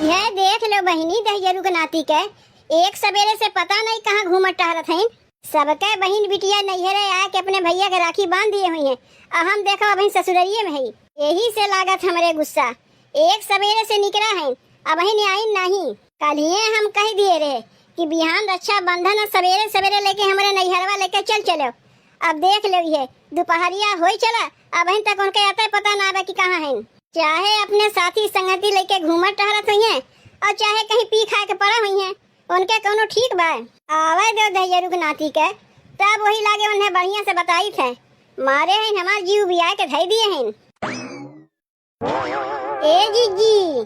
यह देख लो बहिनी दहियरू के नाती के एक सवेरे से पता नहीं कहाँ घूमत टहरत हैं। सबके बहन बिटिया नैहरे आए के अपने भैया के राखी बांध दिए हुई हैं। हम देखो अभी ससुररिये में है, यही से लागत हमरे गुस्सा। एक सवेरे से निकला है अब ही आई नहीं। कल हम कह दिए रहे कि बिहान रक्षा बंधन सवेरे सवेरे लेके हमारे नैहरवा लेके चल चलो। अब देख लो ये दोपहरिया हो चला अब तक उनके आता पता ना आवे कि कहाँ है। चाहे अपने साथी संगति लेके घूमत टहरत हुई हैं और चाहे कहीं पी खा के पड़ा हुई हैं, उनके कोनो ठीक बा। आवे दो दहियरू के नाती के तब वही लागे उन्हें बढ़िया से बताई थे। मारे हैं हमार जीव बिया के धई दिए हैं। ए जीजी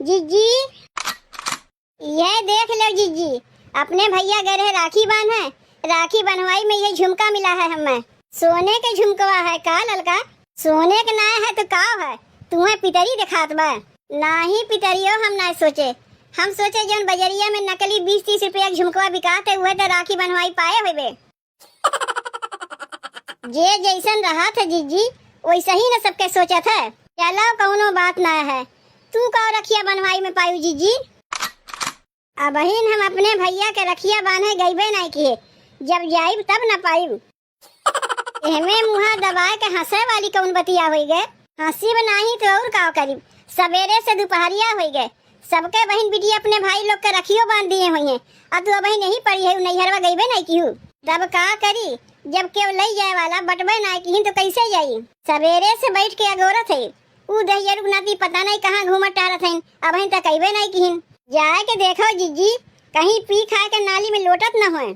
जीजी यह देख लो जीजी, अपने भैया गए रहे राखी बांध है। राखी बनवाई में ये झुमका मिला है हमें। सोने के झुमकवा है का ललका? सोने के ना है तो का है? तुम्हें पितरी दिखात बा? नाही पितरियो हम ना सोचे। हम सोचे जौन बजरिया में नकली 20-30 रुपया झुमकवा बिकात है वह तो राखी बनवाई पाए हुए। जे जैसन रहा था जीजी वैसा ही न सबके सोचा था। चलो कौनो बात ना है। तू का रखिया बनवाई में पायू जीजी? अब हम अपने भैया के रखिया बांधे गईबे नहीं किए, जब जाइब तब न पाइब। एहमे मुहा दबाए के हंसे वाली कौन बतिया हो गए? हंसी बनाही तो और का करीब सवेरे से दोपहरिया हो गए। सबके बहन बिटिया अपने भाई लोग के रखियो बांध दिए हुई हैं। अब तू अभी नहीं पड़ी है नैहरवा गईबे नहीं की हूँ। तब का करी जब केव ले जाए वाला बटबे नहीं की तो कैसे जाई? सवेरे से बैठ के अगोरत है ऊ दहियरू नाती पता नहीं कहाँ घूमत टहरत है। अब तक कईबे नहीं की जाए के देखो जीजी कहीं पी खा के नाली में लोटत न होए।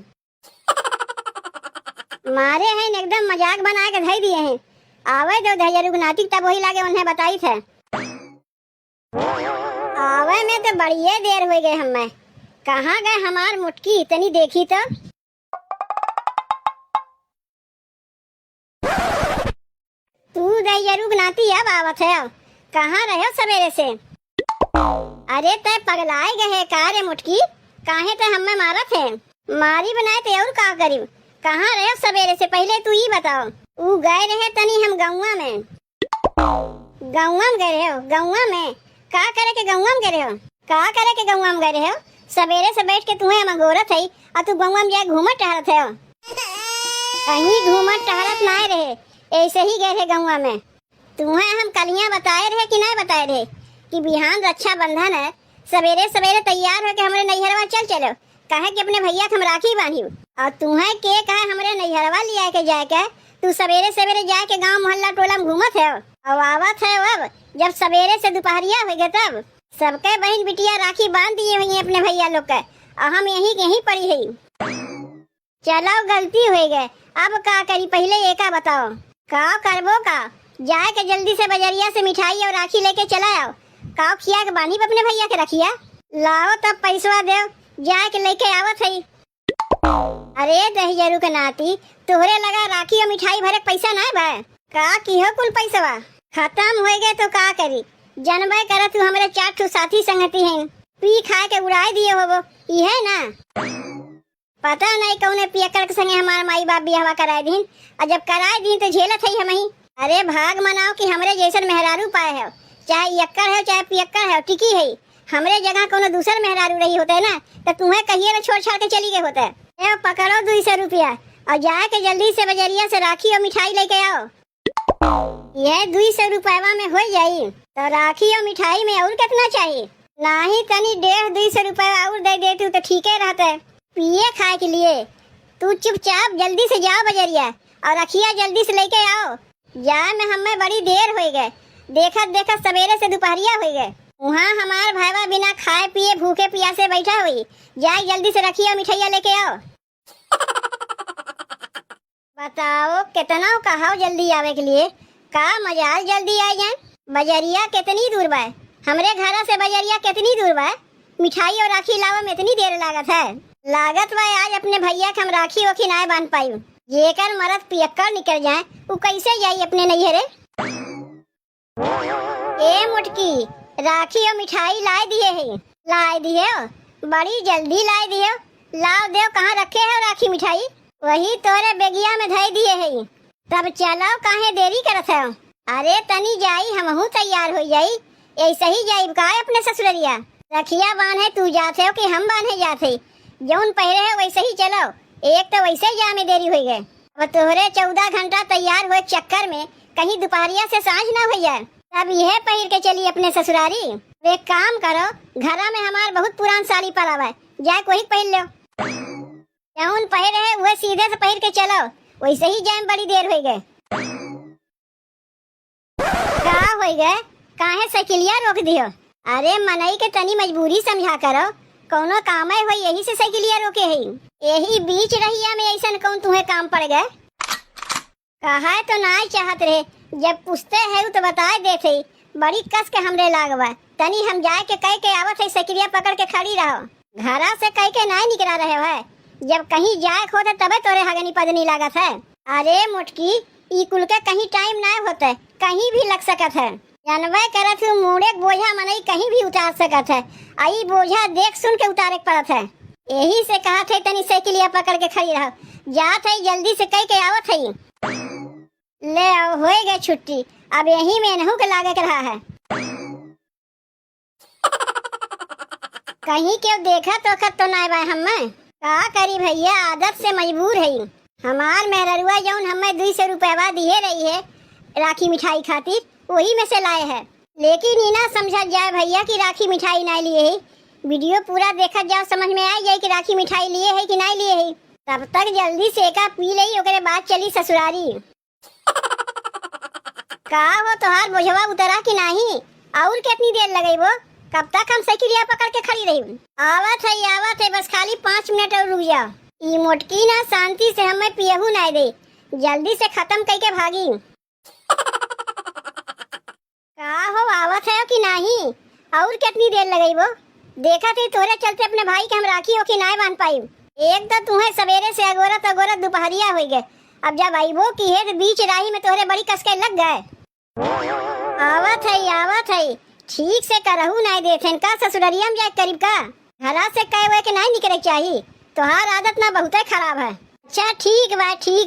मारे हैं एकदम मजाक बना के धई दिए हैं। आवे दो दहियरू नाती तब वही लागे उन्हें बताई थे। आवे में तो बड़िए देर हो गए। हमें कहाँ गए हमार मुटकी इतनी देखी तो। तू दहियरू नाती अब आवत है? कहाँ रहे सवेरे से? अरे तय पगलाए गए कारे मुटकी काहे ते हमें मारत है? मारी बनाए ते और का करीब? कहाँ रहे सवेरे से पहले तू ही बताओ। ऊ गए रहे तनी हम गौवा में। गौवा में गए रहे हो? गौवा में का करे के गौवा में गए रहे हो? का करे के गौवा में गए रहे हो? सवेरे से बैठ के तुम्हें हम गोरत है और तू गौवा में जाए घूमत टहरत है? कहीं घूमत टहरत ना रहे, ऐसे ही गए रहे गौवा में। तुम्हें हम कलियां बताए रहे कि नहीं बताए रहे कि बिहान रक्षा बंधन है, सवेरे सवेरे तैयार होके हमारे नैहरवा चल चलो। कहे कि अपने भैया हम राखी बांधियो और तुम्हें के कहे हमारे नैहरवा लिया के जाए के तू सवेरे सवेरे जाए के गांव मोहल्ला टोला में घूमत है और आवत है। अब जब सवेरे से दोपहरिया हो गए तब सबके बहन बिटिया राखी बांध दिए हुई है अपने भैया लोग के और हम यहीं पड़ी है। चलो गलती हो गए, अब का करी? पहले ये का बताओ का करबो? का जाए के जल्दी से बजरिया से मिठाई और राखी लेके चला आओ। का खिया के बानी अपने भैया के रखिया लाओ तब पैसवा दे जाए के लेके आवत है। अरे दहियरू के नाती तोहरे लगा राखी और मिठाई भरे पैसा ना बा का? की हो कुल पैसवा खत्म हो गए तो का करी? जनबे कर तू हमारे 4 ठो साथी संगति हैं पी खा के उड़ाई दिए हो ये ना। पता नहीं कौने पियकर के संगे हमारे माई बाप बियाह कराए दिन और जब कराए दिन तो झेलत है हम ही। अरे भाग मनाओ कि हमरे जैसन मेहरारू पाए है, चाहे यक्कर है चाहे पियक्कर है टिकी है। हमरे जगह कोनो दूसर मेहरारू रही होते ना तो तुम्हें कहिए ना छोड़ छाड़ के चली गए होते। ए पकड़ो 200 रुपया और जाए के जल्दी से बजरिया से राखी और मिठाई लेके आओ। यह 200 रुपया में हो जाये तो राखी और मिठाई में और कितना चाहिए? नहीं तनी 150-200 रुपया और दे देती तो ठीक है रहता पिए खाए के लिए। तू चुपचाप जल्दी से जाओ बजरिया और रखिया जल्दी से लेके आओ। जाए में हमें बड़ी देर हो गए, देखत देखत सवेरे से दोपहरिया हो गए। वहाँ हमार भाईवा बिना खाए पिए भूखे प्यासे बैठा हुई। जाए जल्दी से रखिए मिठाइया लेके आओ। बताओ कितना कहा जल्दी आवे के लिए? का मजाल जल्दी आ जाए? बजरिया कितनी दूर बा? हमरे घर से बजरिया कितनी दूर बा? मिठाई और राखी लावा में इतनी देर लागत है? लागत बा आज अपने भैया के हम राखी ओखी ना बांध पाई। जेकर मरद पियक्कर निकल जाए वो कैसे जाई अपने नैहरे? ए मुटकी राखी और मिठाई लाई दिए है? लाई दिए हो? बड़ी जल्दी लाई दिए। लाओ देव कहाँ रखे है राखी मिठाई? वही तोरे बेगिया में धई दिए है। तब चलो काहे देरी करत है? अरे तनी जाई हमहू तैयार हो जाई। ऐसे ही जाई का अपने ससुररिया? रखिया बांधे तू जाते हो कि हम बांधे जाते? जौन पहरे है वैसे ही चलो। एक तो वैसे ही जा में देरी हो गए, अब तोहरे 14 घंटा तैयार हुए चक्कर में कहीं दोपहरिया से सांझ ना हो जाए। अब यह पहिर के चली अपने ससुरारी। एक काम करो, घरा में हमार बहुत पुरान साड़ी पड़ा है, जाए कोई पहन लो। जौन पहरे है वह सीधे से पहन के चलो, वैसे ही जाए में बड़ी देर हो गए। का हो गए? काहे साइकिलिया रोक दियो? अरे मनई के तनी मजबूरी समझा करो, कौनो काम है हो यही से साइकिलिया रोके है। यही बीच रहिया में ऐसा कौन तुम्हें काम पड़ गए? कहा तो ना चाहत रहे, जब पूछते है तो बता देते। बड़ी कस के हमरे लागवा, तनी हम जाए के कह के आवत है साइकिलिया पकड़ के खड़ी रहो। घरा से कह के ना निकला रहे है, जब कहीं जाए होते तबे तोरे हगनी पदनी लागत है। अरे मुटकी, ई कुल के कहीं टाइम ना होते, कहीं भी लग सकत है। जानवे करत हूँ मुड़े बोझा मनई कहीं भी उतार सकत है, आई बोझा देख सुन के उतारे पड़त है। यही से कहा थे तनी साइकिलिया पकड़ के खड़ी रहो, जात है जल्दी से कह के आवत है। ले हो गए छुट्टी, अब यही में नहू के लागे रहा है। कहीं क्यों देखा तो खत तो ना भाई हमें का करी भैया, आदत से मजबूर है। हमार मेहरुआ जौन हमें 200 रुपया दिए रही है राखी मिठाई खातिर, वही में से लाए है। लेकिन ये ना समझा जाए भैया कि राखी मिठाई ना लिए है। वीडियो पूरा देखा जाओ, समझ में आ जाए कि राखी मिठाई लिए है कि नहीं लिए है। तब तक जल्दी से का पी ली, ओकरे बाद चली ससुरारी। का हो तोहार बोझवा उतरा कि नहीं? और कितनी देर लगई वो? कब तक हम साइकिलिया पकड़ के खड़ी रही? आवत है, बस खाली 5 मिनट और रुक जाओ। ई मोटकी ना शांति से हमें पियहू ना दे, जल्दी से खत्म करके भागी। का हो आवत है कि नहीं? और कितनी देर लगई वो? देखा थी तोरे चलते अपने भाई के हम राखी हो कि नहीं बांध पाई। एक तो तुम्हें सवेरे से अगोरत दोपहरिया हो गए, अब जब आईबो की है तो बीच राही में तोरे बड़ी कसके लग गए। आवत है, ठीक से करहू नहीं देथे का ससुररिया में जाए करीब का? घरा से कहे हुए के नहीं निकले चाहिए, तोहार आदत ना बहुत खराब है। अच्छा ठीक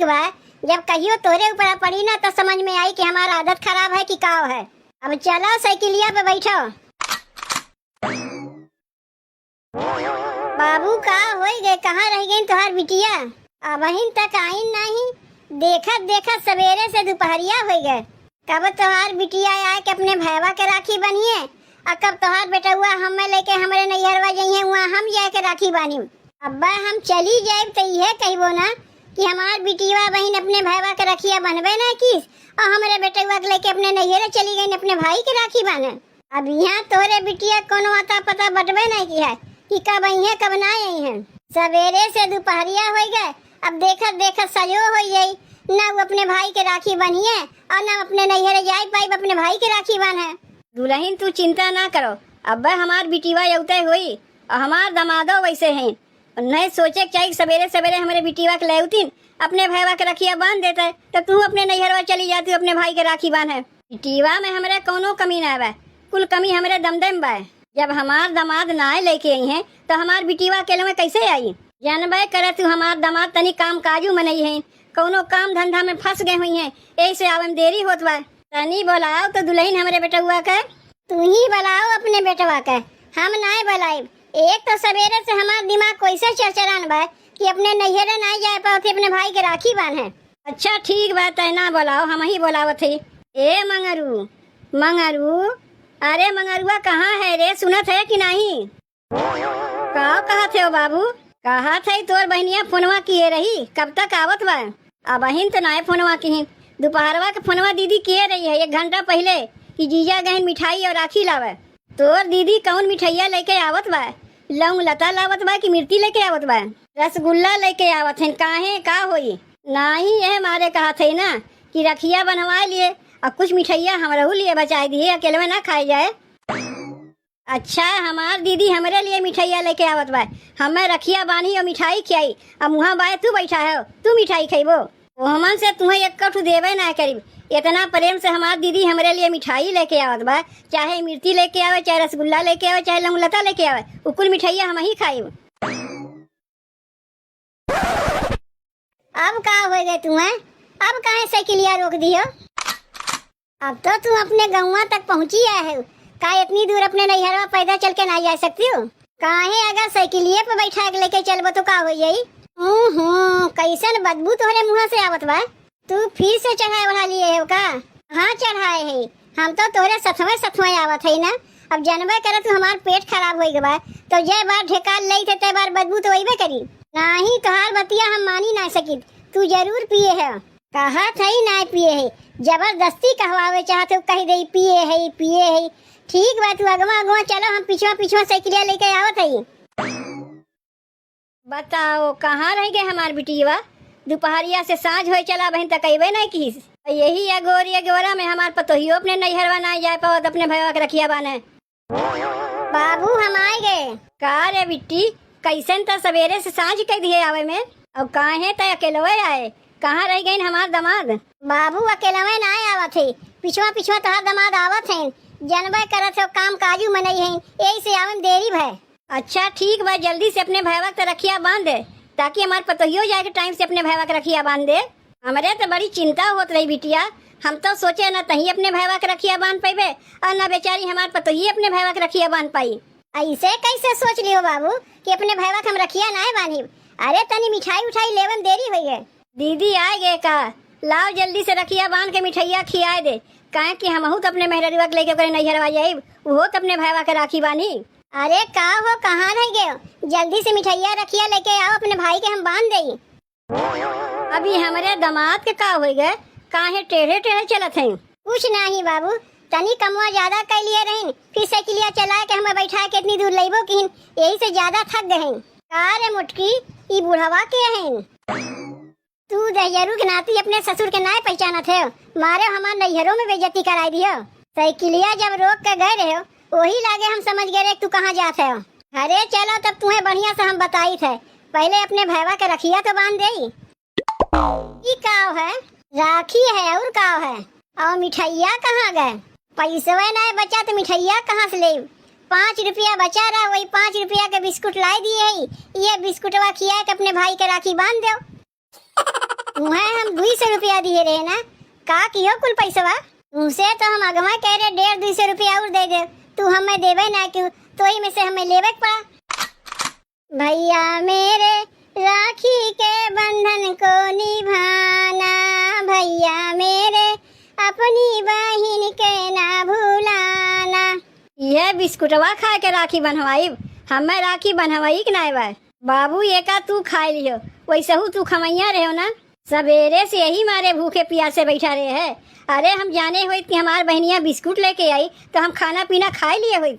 बा, जब कहियो तोरे ऊपर पड़ी ना तो समझ में आई कि हमारा आदत खराब है कि काव है। अब चलो साइकिलिया पे बैठो। बाबू का हो गए, कहाँ रह गई तुम्हार बिटिया? अब तक आई नहीं, देखत सवेरे से दोपहरिया हो गए। कब तुम्हार बिटिया आए कि अपने भैया के राखी बनिए, और कब तुम्हार बेटा हुआ हमें लेके हमारे नैहरवा जाइए, वहाँ हम जाए के राखी बानी। अब्बा हम चली जाए तो यह कहबो ना कि हमार बिटिया बहन अपने भैया के रखिया बनबे ना किस, और हमारे बेटे हुआ लेके अपने नैहरे चली गई अपने भाई के राखी बाने। अब यहाँ तोरे बिटिया कोनो आता पता बटबे नहीं की है कि कब आई है कब ना आई है। सवेरे से दोपहरिया हो गए, अब देखत सजो हो गई, ना वो अपने भाई के राखी बनिए और ना अपने नैहरे जाए पाई अपने भाई के राखी बांधे। दुल्हन तू चिंता ना करो, अब हमार बिटिया यौते हुई और हमार दमादो वैसे हैं। नहीं सोचे चाहिए सवेरे हमारे बिटिया के लेउतीन अपने भैया के राखिया बांध देते, तो तू अपने नैहरवा चली जाती अपने भाई के राखी बांधे। बिटिया में हमारे कोनो कमी ना बा, कुल कमी हमारे दमदम बा। जब हमार दामाद ना लेके आई है तो हमार बिटिया अकेले में कैसे आई? जानबे करे तू हमार दामाद तनी काम काजू में नहीं है, कोनो काम धंधा में फंस गए हुई है, ऐसे आवे में देरी होत बा। तनी बुलाओ तो दुल्हन हमारे बेटा हुआ के। तू ही बुलाओ अपने बेटवा के, हम नहीं बुलाए। एक तो सवेरे से हमार दिमाग कैसे चरचरान बा कि अपने नैहरे नहीं जाए पाओ अपने भाई के राखी बांधे। अच्छा ठीक बात है, ना बुलाओ, हम ही बुलाओ थे। ए मंगरू, अरे मंगरुआ कहाँ है रे, सुनत है कि नहीं? कहा थे ओ बाबू? कहा थे तोर बहनिया फोनवा किए रही, कब तक आवत बा? अब बहन तो ना फोनवा की, दोपहरवा के फोनवा दीदी किए रही है 1 घंटा पहले कि जीजा गहन मिठाई और राखी लावे। तोर दीदी कौन मिठाइया लेके आवत बा? लौंग लता लावत बा कि मिर्ची लेके आवत बा? रसगुल्ला लेके आवत है, काहे का होई? नहीं यह मारे कहा थे ना कि रखिया बनवा लिए और कुछ मिठाइया हमारे लिए बचाई दिए, अकेले में ना खाई जाए। अच्छा हमार दीदी हमारे लिए मिठाइया लेके आवत बा, हमें रखिया बानी और मिठाई खियाई, अब मुँह बाय तू बैठा है, तू मिठाई खेबो? वो हमन से तुम्हें एक कठू देवे ना करीब। इतना प्रेम से हमार दीदी हमारे लिए मिठाई लेके आवत बा, चाहे मिर्ची लेके आवे, चाहे रसगुल्ला लेके आवे, चाहे लौंग लता लेके आवे, वो कुल मिठाइया हम ही खाई। अब का हो गए तुम्हें? अब काहे साइकिलिया रोक दियो? अब तो तुम अपने गौवा तक पहुँची आए हो, का इतनी दूर अपने नैहरवा पैदल चल के ना जा सकती हो? काहे अगर साइकिलिए पे बैठा के लेके चलबो तो का हो जाई? कैसन बदबू तोहरे मुँह से आवत बा। तू फिर से चढ़ाए बढ़ा लिए है का? हाँ चढ़ाए है, हम तो तोहरे सथवे आवत है ना। अब जानबे करे तू हमार पेट खराब हो गए तो जय बार ढेकाल लई थे तय बार बदबू तो वही करी। नाही तोहार बतिया हम मानी ना सकी। तू जरूर पिए है, कहा था ही ना पिए है, जबरदस्ती कहवावे चाहते हो कही दे पिए है। ठीक बा, तू अगवा अगवा चलो, हम पिछवा साइकिलिया लेके आवत है। बताओ कहाँ रह गए हमार बिटिया? दोपहरिया से साँझ हो चला बहन तक अबे नहीं की। यही अगोरा में हमार पतोहियो अपने नैहरवा ना जाए पावत अपने भैया के रखिया बाने। बाबू हम आए गए। का रे बिट्टी, कैसन त सवेरे से साँझ कह दिए आवे में, अब काहे त अकेलवे आए? कहाँ रह गई हमार दामाद? बाबू अकेलवे ना आवत है, पिछवा तोहार दामाद आवत है। जनबे करत हो काम काजू मनई है, यही से आवे में देरी भय। अच्छा ठीक बा, जल्दी से अपने भैया के रखिया बांध दे ताकि हमार पतोहियो जाए के टाइम से अपने भैया के रखिया बांध दे। हमरे तो बड़ी चिंता होत रही बिटिया, हम तो सोचे न तही अपने भैया के रखिया बांध पाइबे और न बेचारी हमार पतोही अपने भैया के रखिया बांध पाई। ऐसे कैसे सोच लियो बाबू कि अपने भैया के हम रखिया ना बांधी? अरे तनी मिठाई उठाई लेवे में देरी हो गए। दीदी आए गए का? लाओ जल्दी से रखिया बांध के मिठाइया खियाए दे, काहे कि हमहू तो अपने मेहरवा के लेके ओकरे नैहरवा जाइब, वो तो अपने भैया के राखी बानी। अरे का हो, कहाँ रह गए? जल्दी से मिठाइया रखिया लेके आओ, अपने भाई के हम बांध देई। अभी हमारे दामाद के का हो गए, काहे टेढ़े चलत हैं? कुछ नहीं बाबू, तनी कमवा ज्यादा कर लिए रही, फिर साइकिलिया चला के हमें बैठा के इतनी दूर लेबो कि यही से ज्यादा थक गए। का रे मुटकी, ई बुढ़वा के हैं? तू दहियरू के नाती अपने ससुर के नाय पहचाना थे, मारे हमार नैहरों में बेइज्जती कराई दियो। साइकिलिया जब रोक के गए रहे वही लागे हम समझ गए तू कहाँ जाते हो। अरे चलो तब तुम्हें बढ़िया से हम बताई थे, पहले अपने भैया के रखिया तो बांध दे। काव है? राखी है और काव है? और मिठाइया कहाँ गए? पैसे ना बचा तो मिठाइया कहाँ से ले? 5 रुपया बचा रहा, वही 5 रुपया के बिस्कुट लाई दिए, ये बिस्कुटवा खिया के अपने भाई के राखी बांध दो। तुम्हें हम 200 रुपया दिए रहे ना, का कियो कुल पैसवा? तुमसे तो हम अगवा कह रहे 150-200 रुपया और दे दे, तू हमें देवे ना क्यों? तो ही में से हमें लेवे पड़ा। भैया मेरे राखी के बंधन को निभाना, भैया मेरे अपनी बहन के ना भूलाना। यह बिस्कुटवा खा के राखी बनवाई, हमें राखी बनवाई कि नहीं बा? बाबू ये का तू खाई लियो, वैसे हूँ तू खमैया रहे हो ना, सवेरे से यही मारे भूखे प्यासे बैठा रहे है। अरे हम जाने हुए कि हमार बहनिया बिस्कुट लेके आई तो हम खाना पीना खाई लिए हुई,